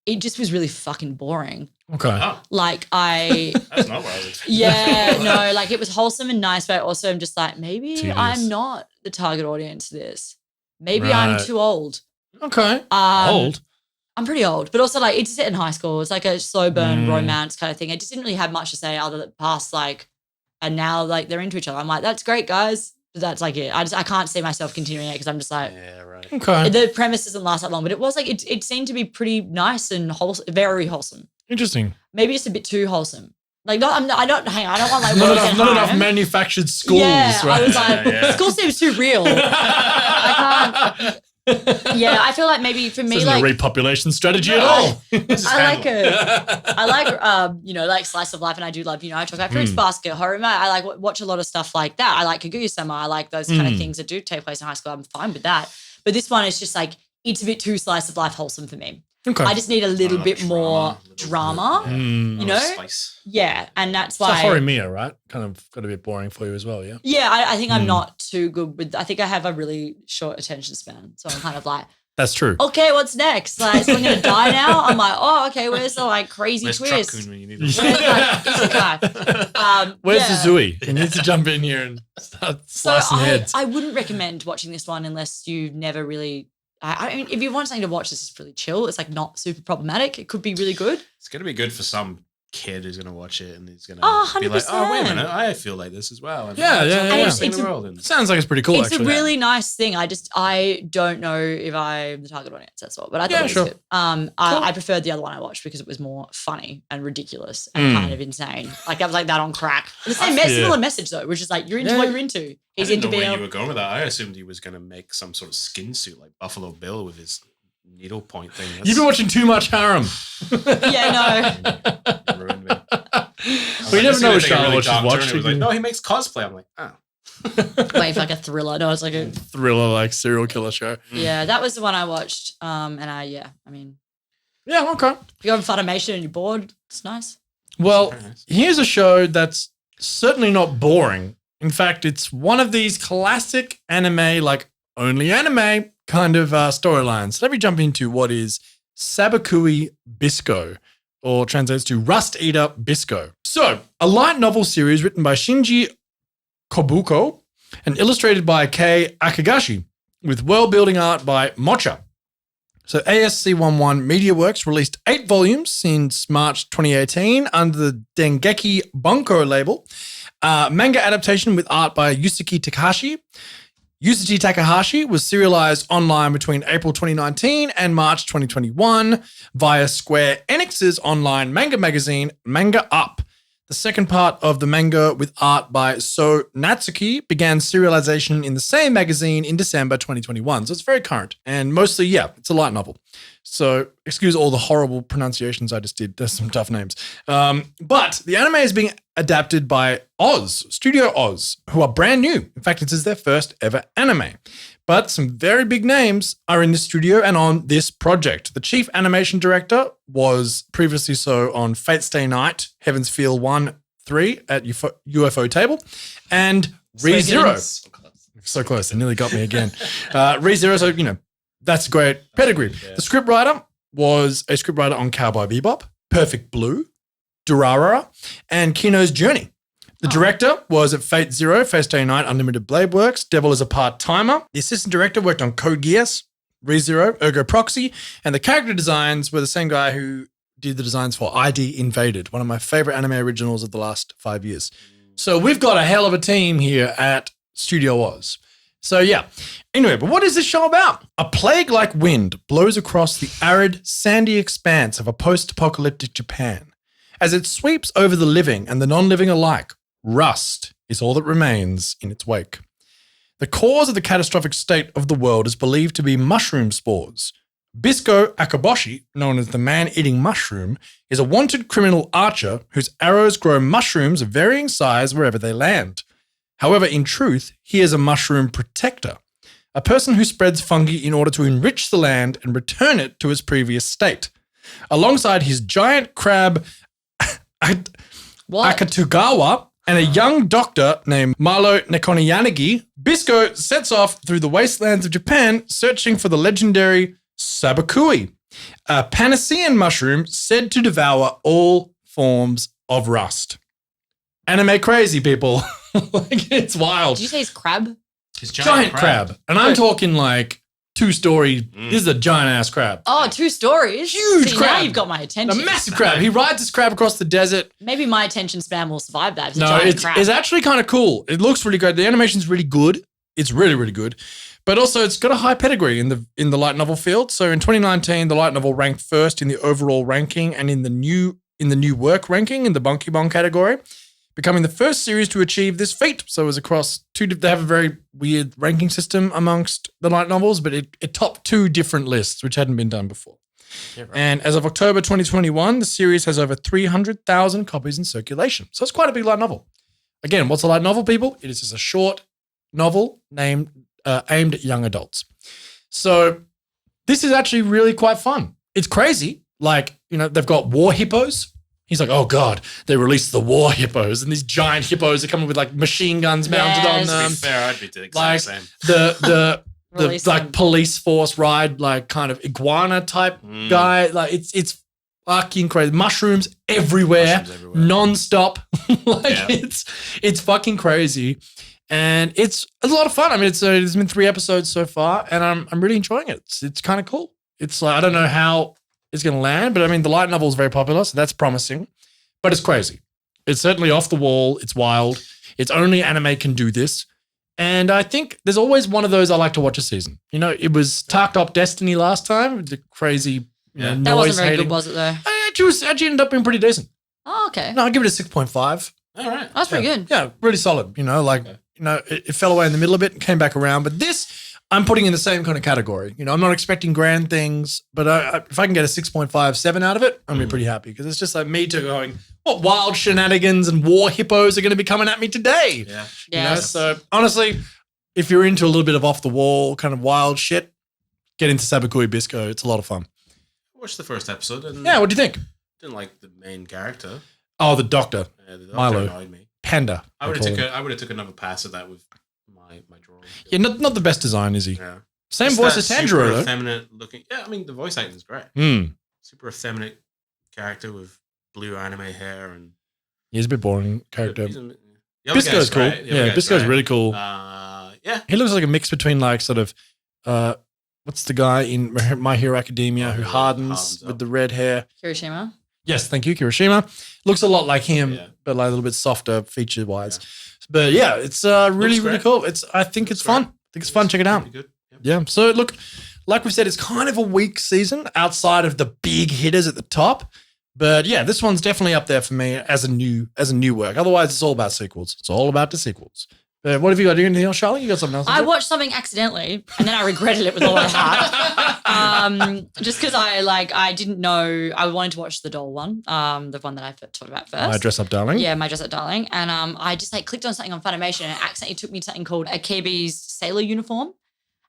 It just was really fucking boring. Okay. Oh, Like that's not what I was expecting. yeah, no, like it was wholesome and nice, but also I'm just like, maybe Tedious. I'm not the target audience for this. Maybe I'm Right. too old. Okay. Old. I'm pretty old, but also like it's set in high school. It's like a slow burn romance kind of thing. I just didn't really have much to say other than past like, and now like they're into each other. I'm like, that's great, guys. But that's like it. I can't see myself continuing it because I'm just like, Yeah, right. Okay. the premise doesn't last that long. But it was like it seemed to be pretty nice and wholesome, very wholesome. Interesting. Maybe just a bit too wholesome. Like I don't want like Not words enough, at not enough home. manufactured schools, Yeah, right? I was like, Yeah. school seems too real. I can't. Yeah, I feel like maybe for This me, isn't like a repopulation strategy at No. all. I like like slice of life, and I do love I talk about Fruits Basket, horror. I like watch a lot of stuff like that. I like Kaguya-sama. I like those kind of things that do take place in high school. I'm fine with that. But this one is just like it's a bit too slice of life wholesome for me. Okay. I just need a little bit more drama. Mm. You know? Spice. Yeah, and that's It's like why. Horimiya, right? Kind of got a bit boring for you as well, yeah? Yeah, I think I'm not too good with. I think I have a really short attention span, so I'm kind of like, That's true. okay, what's next? Like, is someone gonna die now? I'm like, oh, okay, where's the like crazy Where's twist? Truck-kun when you need Where's him? like isekai? Where's yeah. the Zooey? He needs to jump in here and start So slicing heads. I wouldn't recommend watching this one unless you've never really. I mean, if you want something to watch, this is really chill. It's like not super problematic. It could be really good. It's gonna be good for some kid who's gonna watch it and he's gonna Oh, be like, oh wait a 100%. minute, I feel like this as well. And Yeah, it's yeah, not yeah, the yeah. worst thing in It's the a- world. And Sounds like it's pretty cool, It's actually. a really nice thing. I don't know if I'm the target audience. That's all. But I thought Yeah, it was sure. good. I preferred the other one I watched because it was more funny and ridiculous and kind of insane. Like that was like that on crack. The same similar message though, which is like you're into Yeah. what you're into. I He's didn't into know where you BL. were going with that. I assumed he was gonna make some sort of skin suit like Buffalo Bill with his needle point thing. That's You've been watching too much Harem. Yeah, no. ruined me. We never know what Charlotte Charlotte watches. It was like, Watching no, he makes cosplay. I'm like, oh. Wait for like a thriller. No, it's like a thriller, like serial killer show. yeah. That was the one I watched. I mean, Yeah, okay. if you're on Funimation and you're bored, it's nice. Well, Very nice. here's a show that's certainly not boring. In fact, it's one of these classic anime, like only anime kind of storylines. Let me jump into what is Sabikui Bisco, or translates to Rust Eater Bisco. So, a light novel series written by Shinji Kobuko and illustrated by Kei Akagashi, with world-building art by Mocha. So ASC11 MediaWorks released 8 volumes since March 2018 under the Dengeki Bunko label. Manga adaptation with art by Yusuke Takahashi. Yusuke Takahashi was serialized online between April 2019 and March 2021 via Square Enix's online manga magazine, Manga Up. The second part of the manga with art by So Natsuki began serialization in the same magazine in December 2021. So it's very current and mostly, it's a light novel. So excuse all the horrible pronunciations I just did. There's some tough names. But the anime is being adapted by Studio Oz, who are brand new. In fact, this is their first ever anime. But some very big names are in the studio and on this project. The chief animation director was previously on Fate's Day Night, Heaven's Feel 1-3 at UFO Table, and ReZero. So close. They nearly got me again. ReZero, so, that's great pedigree. Yeah. The scriptwriter was a scriptwriter on Cowboy Bebop, Perfect Blue, Durarara, and Kino's Journey. The director was at Fate Zero, Fate's Day Night, Unlimited Blade Works, Devil is a Part-Timer. The assistant director worked on Code Geass, ReZero, Ergo Proxy, and the character designs were the same guy who did the designs for ID Invaded, one of my favorite anime originals of the last 5 years. So we've got a hell of a team here at Studio Oz. So anyway, but what is this show about? A plague-like wind blows across the arid, sandy expanse of a post-apocalyptic Japan. As it sweeps over the living and the non-living alike, rust is all that remains in its wake. The cause of the catastrophic state of the world is believed to be mushroom spores. Bisco Akaboshi, known as the man-eating mushroom, is a wanted criminal archer whose arrows grow mushrooms of varying size wherever they land. However, in truth, he is a mushroom protector, a person who spreads fungi in order to enrich the land and return it to its previous state. Alongside his giant crab, Akatsugawa, and a young doctor named Malo Nekoniyanagi, Bisco sets off through the wastelands of Japan searching for the legendary Sabikui, a Panacean mushroom said to devour all forms of rust. Anime crazy, people. It's wild. Did you say it's crab? It's giant crab. And I'm talking like 2-story. This is a giant ass crab. Oh, 2 stories. Huge crab. Now you've got my attention. A massive crab. He rides this crab across the desert. Maybe my attention span will survive that. It's actually kind of cool. It looks really good. The animation's really good. It's really, really good. But also it's got a high pedigree in the light novel field. So in 2019, the light novel ranked first in the overall ranking and in the new work ranking in the Bunkybon category, becoming the first series to achieve this feat. So it was across they have a very weird ranking system amongst the light novels, but it topped 2 different lists, which hadn't been done before. Yeah, right. And as of October 2021, the series has over 300,000 copies in circulation. So it's quite a big light novel. Again, what's a light novel, people? It is just a short novel aimed at young adults. So this is actually really quite fun. It's crazy. They've got war hippos. He's like, oh God, they released the war hippos, and these giant hippos are coming with like machine guns mounted on them. To be fair, I'd be the exact same. The police force ride, like kind of iguana type guy. Like it's fucking crazy. Mushrooms everywhere. Nonstop. It's fucking crazy. And it's a lot of fun. I mean, it's been 3 episodes so far, and I'm really enjoying it. It's kind of cool. It's like, I don't know how it's going to land, but I mean, the light novel is very popular, so that's promising. But it's crazy. It's certainly off the wall. It's wild. It's only anime can do this. And I think there's always one of those I like to watch a season. It was Tarked Up Destiny last time. The crazy noise that wasn't very hating. good, was it though? It actually ended up being pretty decent. Oh, okay. No, I'll give it a 6.5. All right. That's pretty good. Yeah, really solid. It fell away in the middle a bit and came back around. But this, I'm putting in the same kind of category. I'm not expecting grand things, but if I can get a 6.57 out of it, I'm pretty happy, because it's just like me too going, what wild shenanigans and war hippos are going to be coming at me today? Yeah. So honestly, if you're into a little bit of off the wall kind of wild shit, get into Sabikui Bisco. It's a lot of fun. I watched the first episode and what do you think? Didn't like the main character. Oh, the doctor. The doctor Milo. annoyed me. Panda. I would have took another pass at that with my drawing. Yeah, not the best design, is he? Yeah. Same voice as Tanjiro, though. Super effeminate looking. Yeah, I mean, the voice acting is great. Super effeminate character with blue anime hair, and he's a bit boring character. Bisco's cool. Yeah, Bisco's really cool. Yeah. He looks like a mix between like sort of what's the guy in My Hero Academia who hardens with the red hair? Kirishima. Yes, thank you, Kirishima. Looks a lot like him, but like a little bit softer feature-wise. Yeah. But yeah, it's really cool. I think it's fun. I think it's fun. Check it out. Good. Yeah. So look, like we said, it's kind of a weak season outside of the big hitters at the top. But yeah, this one's definitely up there for me as a new work. Otherwise, it's all about sequels. It's all about the sequels. What have you got? Do anything else, Charlotte? You got something else? I watched something accidentally, and then I regretted it with all my heart. Just because I didn't know I wanted to watch the doll one, the one that I talked about first. My Dress Up Darling. Yeah, My Dress Up Darling, and I just clicked on something on Funimation, and it accidentally took me to something called Akebi's sailor uniform.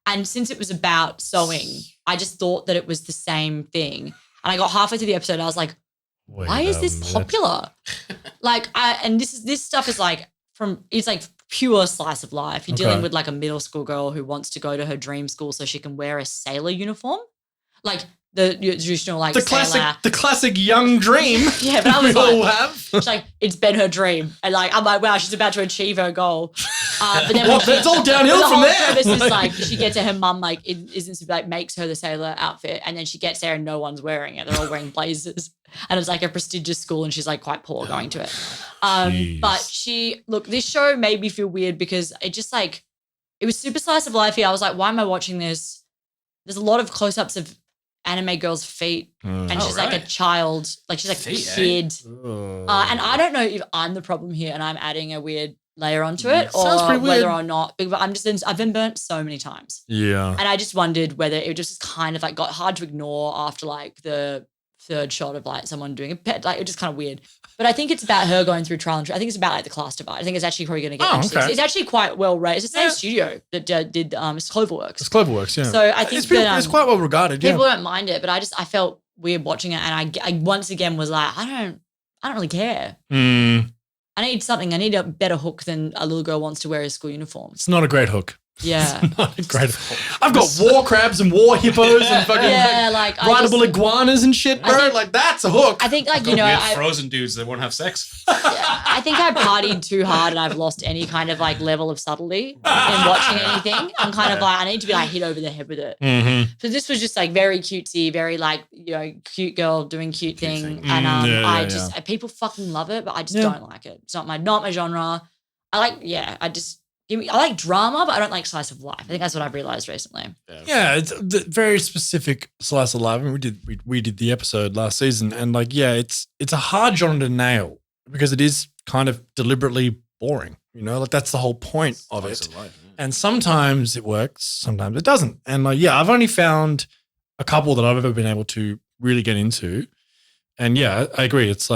And since it was about sewing, I just thought that it was the same thing. And I got halfway through the episode, and I was like, "Why is this popular?" This stuff is it's like pure slice of life. You're dealing with like a middle school girl who wants to go to her dream school so she can wear a sailor uniform, like the traditional the classic young dream. Yeah, but I was all have. She's like, it's been her dream, and I'm like, wow, she's about to achieve her goal. But then it's all downhill from there. This is she gets to her mum makes her the sailor outfit, and then she gets there and no one's wearing it. They're all wearing blazers, and it's like a prestigious school, and she's like quite poor going to it. But this show made me feel weird because it just it was super slice of life here. I was like, why am I watching this? There's a lot of close-ups of anime girl's feet, and she's like a child, like she's like a kid. And I don't know if I'm the problem here and I'm adding a weird layer onto it, or whether or not. I've been burnt so many times. Yeah, and I just wondered whether it just kind of got hard to ignore after the third shot of someone doing a pet. It was just kind of weird. But I think it's about her going through trial and I think it's about the class divide. I think it's actually probably going to get interesting. Okay. It's actually quite well rated. It's the same studio that did it's Cloverworks. It's Cloverworks, yeah. So I think it's quite well regarded. People don't mind it, but I felt weird watching it, and I once again was like, I don't really care. I need a better hook than a little girl wants to wear a school uniform. It's not a great hook. Yeah. Not a great hook. I've got war crabs and war hippos and fucking rideable iguanas and shit, bro. That's a hook. I think frozen dudes that won't have sex. I think I partied too hard and I've lost any kind of level of subtlety in watching anything. I'm kind of I need to be hit over the head with it. Mm-hmm. So this was just very cutesy, very cute girl doing cute thing. And people fucking love it, but I just don't like it. It's not my genre. I like drama, but I don't like slice of life. I think that's what I've realized recently. Yeah, it's a very specific slice of life. I mean, we did the episode last season, and it's a hard genre to nail because it is kind of deliberately boring. That's the whole point of it. Of life, yeah. And sometimes it works, sometimes it doesn't. And I've only found a couple that I've ever been able to really get into. And I agree. It's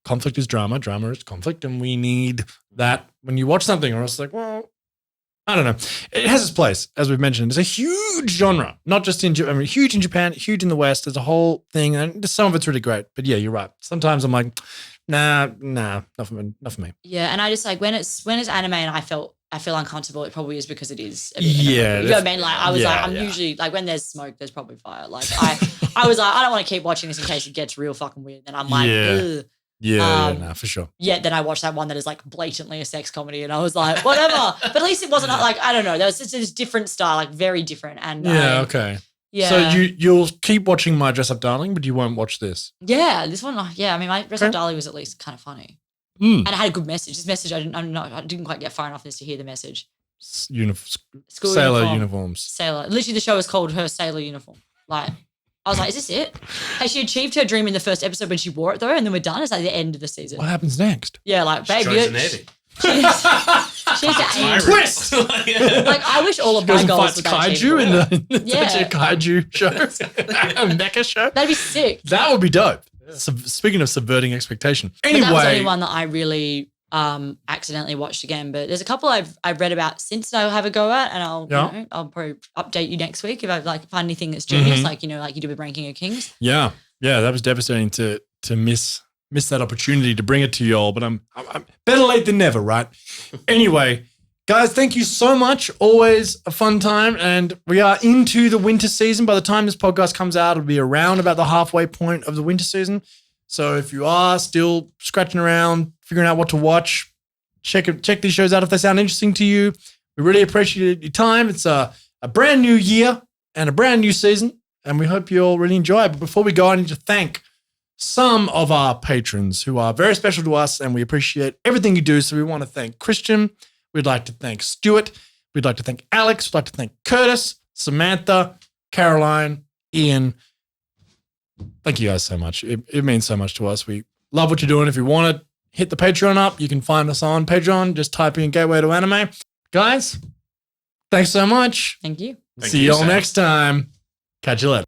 conflict is drama is conflict, and we need that when you watch something, or else I don't know. It has its place, as we've mentioned. It's a huge genre, not just huge in Japan, huge in the West. There's a whole thing, and some of it's really great. But yeah, you're right. Sometimes I'm like, nah, not for me. Yeah, and I just when it's anime, and I feel uncomfortable. It probably is because it is. Yeah, you know what I mean. I was I'm usually when there's smoke, there's probably fire. I was I don't want to keep watching this in case it gets real fucking weird. Then I'm ugh. Yeah, for sure. Yeah, then I watched that one that is blatantly a sex comedy, and I was like, whatever. But at least it wasn't I don't know. There was just this different style, very different. And okay. Yeah. So you'll keep watching My Dress Up Darling, but you won't watch this. Yeah, this one. Yeah, I mean, My Dress Up Darling was at least kind of funny, and it had a good message. This message, I didn't quite get far enough this to hear the message. Sailor uniforms. Sailor. Literally, the show is called Her Sailor Uniform. I was like, is this it? Hey, she achieved her dream in the first episode when she wore it, though, and then we're done. It's the end of the season. What happens next? Yeah, babe, joins the Navy. She's a twist. I wish all of my goals would kaiju in the kaiju show, a mecha show. That'd be sick. That would be dope. Yeah. Speaking of subverting expectation, anyway, that was the only one that I really accidentally watched again. But there's a couple I've read about since I'll have a go at, and I'll probably update you next week if I find anything that's genius, like you did with Ranking of Kings. Yeah, that was devastating to miss that opportunity to bring it to you all. But I'm better late than never, right? Anyway, guys, thank you so much. Always a fun time, and we are into the winter season. By the time this podcast comes out, it'll be around about the halfway point of the winter season. So if you are still scratching around, figuring out what to watch, check these shows out if they sound interesting to you. We really appreciate your time. It's a brand new year, and a brand new season, and we hope you all really enjoy it. But before we go, I need to thank some of our patrons who are very special to us, and we appreciate everything you do. So we want to thank Christian. We'd like to thank Stuart. We'd like to thank Alex. We'd like to thank Curtis, Samantha, Caroline, Ian. Thank you guys so much. It means so much to us. We love what you're doing. If you want to hit the Patreon up, you can find us on Patreon. Just type in Gateway to Anime. Guys, thanks so much. Thank you. See you all next time. Catch you later.